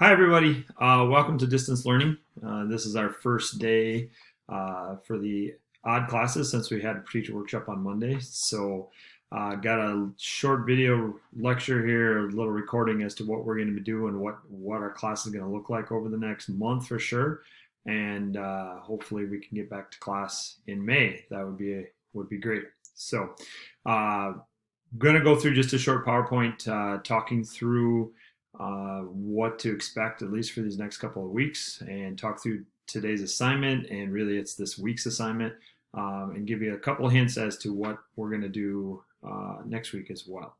Hi, everybody. Welcome to distance learning. This is our first day for the odd classes since we had a teacher workshop on Monday. So got a short video lecture here, a little recording as to what we're going to be doing, what our class is going to look like over the next month for sure. And hopefully we can get back to class in May. That would be great. So going to go through just a short PowerPoint talking through what to expect at least for these next couple of weeks and talk through today's assignment, and really it's this week's assignment, and give you a couple of hints as to what we're going to do next week as well.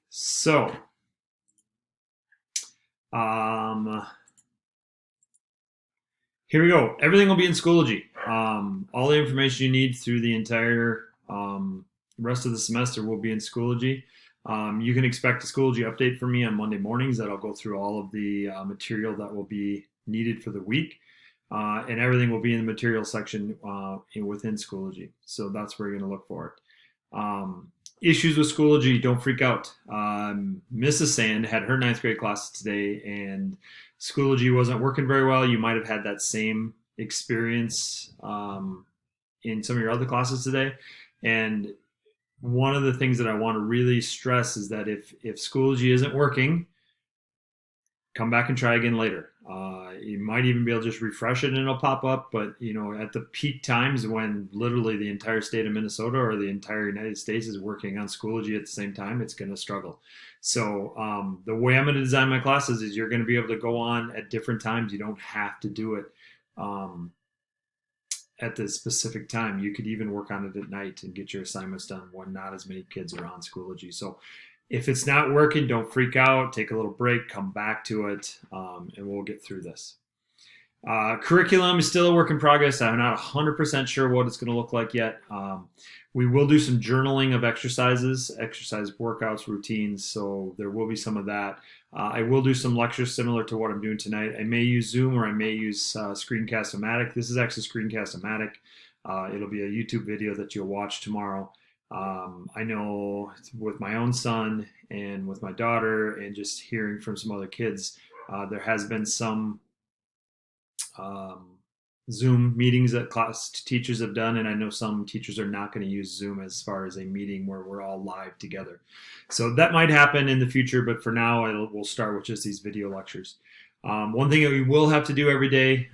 So here we go. Everything will be in Schoology. All the information you need through the entire rest of the semester will be in Schoology. You can expect a Schoology update from me on Monday mornings that I'll go through all of the material that will be needed for the week, and everything will be in the material section within Schoology. So that's where you're going to look for it. Issues with Schoology, don't freak out. Mrs. Sand had her 9th grade class today, and Schoology wasn't working very well. You might have had that same experience in some of your other classes today. And one of the things that I want to really stress is that if Schoology isn't working, come back and try again later. You might even be able to just refresh it and it'll pop up. But at the peak times when literally the entire state of Minnesota or the entire United States is working on Schoology at the same time, it's going to struggle. So the way I'm going to design my classes is you're going to be able to go on at different times. You don't have to do it at the specific time. You could even work on it at night and get your assignments done when not as many kids are on Schoology. So if it's not working, don't freak out. Take a little break, come back to it, and we'll get through this. Curriculum is still a work in progress. I'm not 100% sure what it's going to look like yet. We will do some journaling of exercises, exercise workouts, routines, so there will be some of that. I will do some lectures similar to what I'm doing tonight. I may use Zoom or I may use Screencast-O-Matic. This is actually Screencast-O-Matic. It'll be a YouTube video that you'll watch tomorrow. I know with my own son and with my daughter and just hearing from some other kids, there has been some Zoom meetings that class teachers have done, and I know some teachers are not going to use Zoom as far as a meeting where we're all live together. So that might happen in the future, but for now we'll start with just these video lectures. One thing that we will have to do every day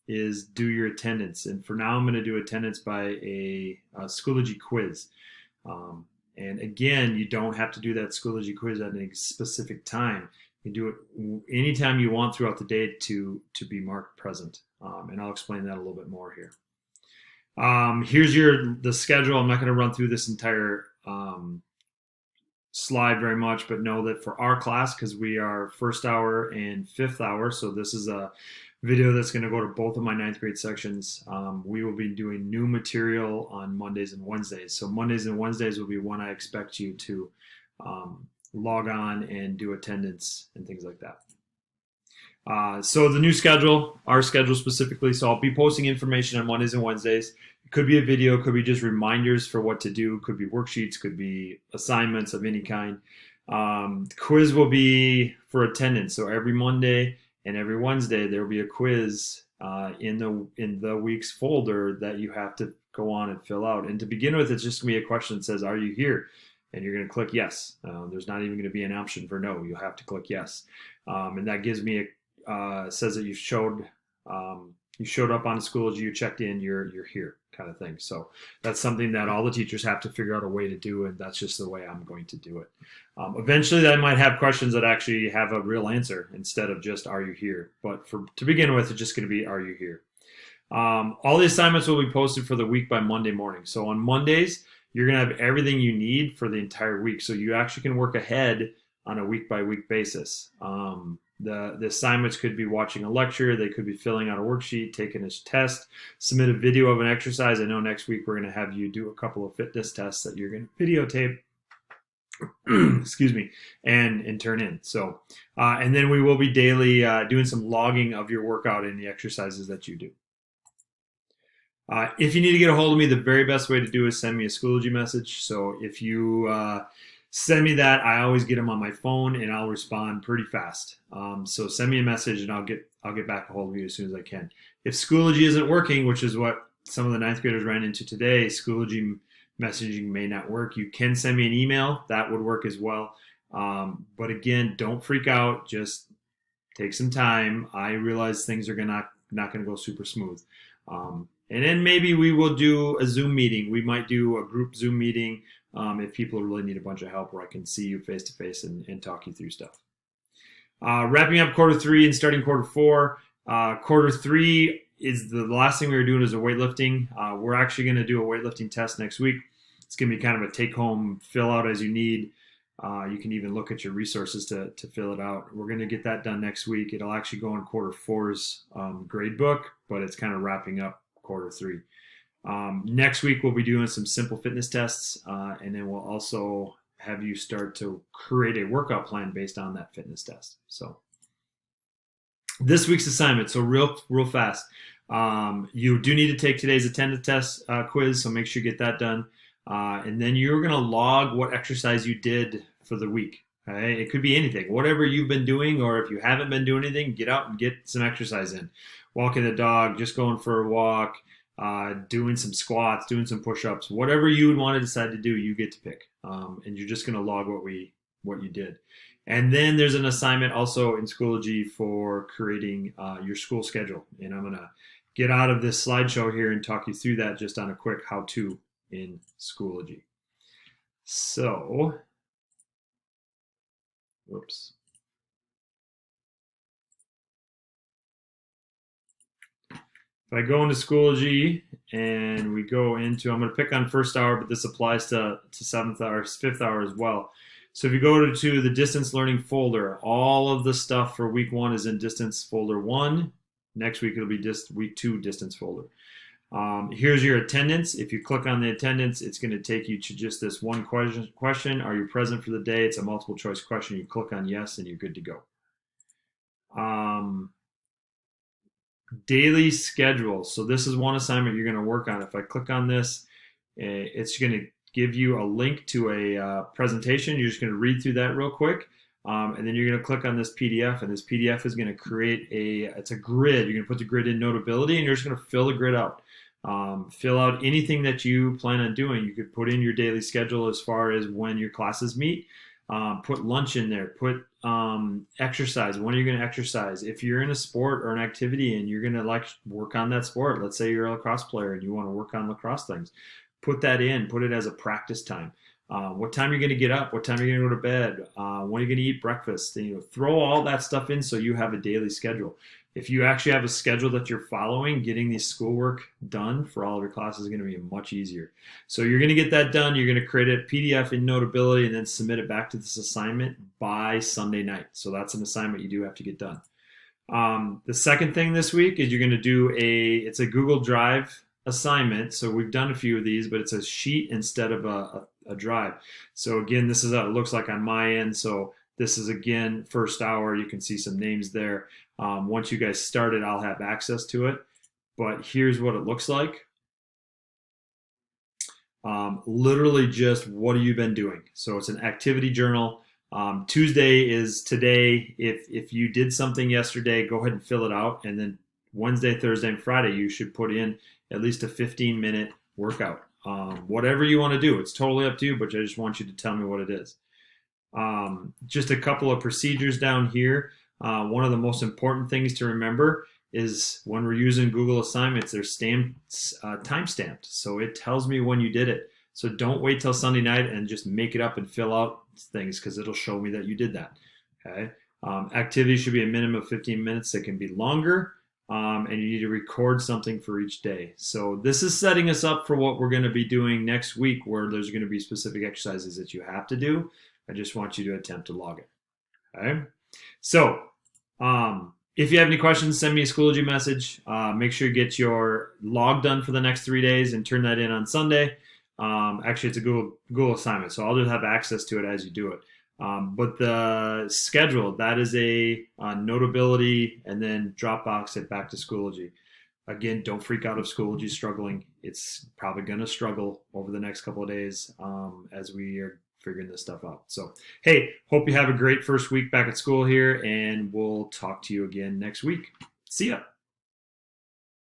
is do your attendance, and for now I'm going to do attendance by a Schoology quiz. And again, you don't have to do that Schoology quiz at a specific time. You do it anytime you want throughout the day to be marked present. And I'll explain that a little bit more here. Here's the schedule. I'm not going to run through this entire slide very much, but know that for our class, because we are 1st hour and 5th hour, so this is a video that's going to go to both of my 9th grade sections. We will be doing new material on Mondays and Wednesdays. So Mondays and Wednesdays will be when I expect you to log on and do attendance and things like that. So the new schedule, our schedule specifically, so I'll be posting information on Mondays and Wednesdays. It could be a video, could be just reminders for what to do, could be worksheets, could be assignments of any kind. The quiz will be for attendance, so every Monday and every Wednesday there will be a quiz in the week's folder that you have to go on and fill out. And to begin with, it's just going to be a question that says, "Are you here?" And you're going to click yes. There's not even going to be an option for no. You'll have to click yes, and that gives me says that you showed up on Schoology, you checked in, you're here, kind of thing. So that's something that all the teachers have to figure out a way to do, and that's just the way I'm going to do it. Eventually, I might have questions that actually have a real answer instead of just "Are you here?" But to begin with, it's just going to be "Are you here?" All the assignments will be posted for the week by Monday morning. So on Mondays, you're going to have everything you need for the entire week. So you actually can work ahead on a week-by-week basis. The assignments could be watching a lecture, they could be filling out a worksheet, taking a test, submit a video of an exercise. I know next week we're going to have you do a couple of fitness tests that you're going to videotape, excuse me, and turn in. So, and then we will be daily doing some logging of your workout and the exercises that you do. If you need to get a hold of me, the very best way to do is send me a Schoology message. So if you send me that. I always get them on my phone, and I'll respond pretty fast. So send me a message, and I'll get back a hold of you as soon as I can. If Schoology isn't working, which is what some of the ninth graders ran into today, Schoology messaging may not work. You can send me an email. That would work as well. But again, don't freak out. Just take some time. I realize things are not going to go super smooth. And then maybe we will do a Zoom meeting. We might do a group Zoom meeting if people really need a bunch of help, where I can see you face to face and talk you through stuff. Wrapping up quarter 3 and starting quarter 4. Quarter 3 is the last thing we were doing is a weightlifting. We're actually going to do a weightlifting test next week. It's going to be kind of a take-home fill out as you need. You can even look at your resources to fill it out. We're going to get that done next week. It'll actually go in quarter 4's grade book, but it's kind of wrapping up quarter 3. Next week, we'll be doing some simple fitness tests, and then we'll also have you start to create a workout plan based on that fitness test. So this week's assignment, so real fast. You do need to take today's attendance test quiz, so make sure you get that done. And then you're going to log what exercise you did for the week. Okay? It could be anything, whatever you've been doing, or if you haven't been doing anything, get out and get some exercise in. Walking the dog, just going for a walk, doing some squats, doing some push-ups, whatever you would want to decide to do, you get to pick. And you're just going to log what you did. And then there's an assignment also in Schoology for creating your school schedule. And I'm going to get out of this slideshow here and talk you through that just on a quick how-to in Schoology. So, whoops. If I go into Schoology and we go into, I'm going to pick on first hour, but this applies to 7th hour, 5th hour as well. So if you go to the distance learning folder, all of the stuff for week 1 is in distance folder 1. Next week it'll be week 2 distance folder. Here's your attendance. If you click on the attendance, it's going to take you to just this one question. Are you present for the day? It's a multiple choice question. You click on yes and you're good to go. Daily schedule. So this is one assignment you're going to work on. If I click on this, it's going to give you a link to a presentation. You're just going to read through that real quick. And then you're going to click on this PDF, and this PDF is going to create it's a grid. You're going to put the grid in Notability, and you're just going to fill the grid out. Fill out anything that you plan on doing. You could put in your daily schedule as far as when your classes meet. Put lunch in there. Put exercise. When are you going to exercise? If you're in a sport or an activity and you're going to work on that sport, let's say you're a lacrosse player and you want to work on lacrosse things, put that in. Put it as a practice time. What time you're going to get up, what time you're going to go to bed, when are you going to eat breakfast. Throw all that stuff in so you have a daily schedule. If you actually have a schedule that you're following, getting the schoolwork done for all of your classes is going to be much easier. So you're going to get that done. You're going to create a PDF in Notability and then submit it back to this assignment by Sunday night. So that's an assignment you do have to get done. The second thing this week is you're going to do it's a Google Drive assignment. So we've done a few of these, but it's a sheet instead of a drive. So again, this is how it looks like on my end. So this is again first hour. You can see some names there. Once you guys start it, I'll have access to it. But here's what it looks like. Literally just what have you been doing? So it's an activity journal. Tuesday is today. If you did something yesterday, go ahead and fill it out. And then Wednesday, Thursday, and Friday, you should put in at least a 15-minute workout. Whatever you want to do, it's totally up to you, but I just want you to tell me what it is. Just a couple of procedures down here. One of the most important things to remember is when we're using Google Assignments, they're time-stamped. So it tells me when you did it. So don't wait till Sunday night and just make it up and fill out things, because it'll show me that you did that. Okay. Activities should be a minimum of 15 minutes. They can be longer. And you need to record something for each day. So this is setting us up for what we're going to be doing next week, where there's going to be specific exercises that you have to do. I just want you to attempt to log it. Okay. So if you have any questions, send me a Schoology message. Make sure you get your log done for the next 3 days and turn that in on Sunday. Actually, it's a Google assignment, so I'll just have access to it as you do it. But the schedule, that is a Notability, and then Dropbox it back to Schoology. Again, don't freak out if Schoology is struggling. It's probably going to struggle over the next couple of days as we are figuring this stuff out. So, hey, hope you have a great first week back at school here, and we'll talk to you again next week. See ya.